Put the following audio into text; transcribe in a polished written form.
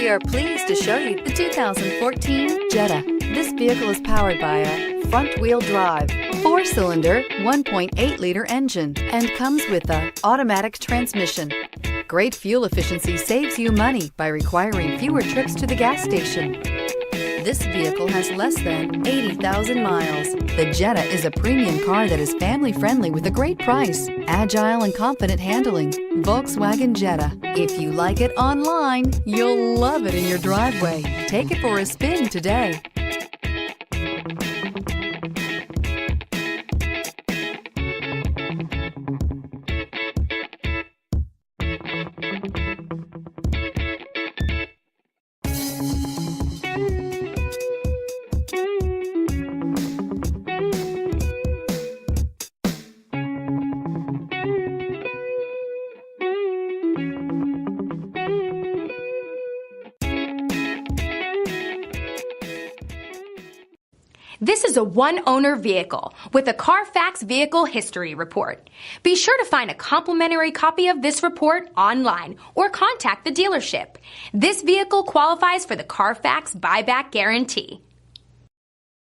We are pleased to show you the 2014 Jetta. This vehicle is powered by a front-wheel drive, 4-cylinder, 1.8-liter engine, and comes with an automatic transmission. Great fuel efficiency saves you money by requiring fewer trips to the gas station. This vehicle has less than 80,000 miles. The Jetta is a premium car that is family-friendly with a great price, agile and confident handling. Volkswagen Jetta. If you like it online, you'll love it in your driveway. Take it for a spin today. This is a one-owner vehicle with a Carfax Vehicle History Report. Be sure to find a complimentary copy of this report online or contact the dealership. This vehicle qualifies for the Carfax Buyback Guarantee.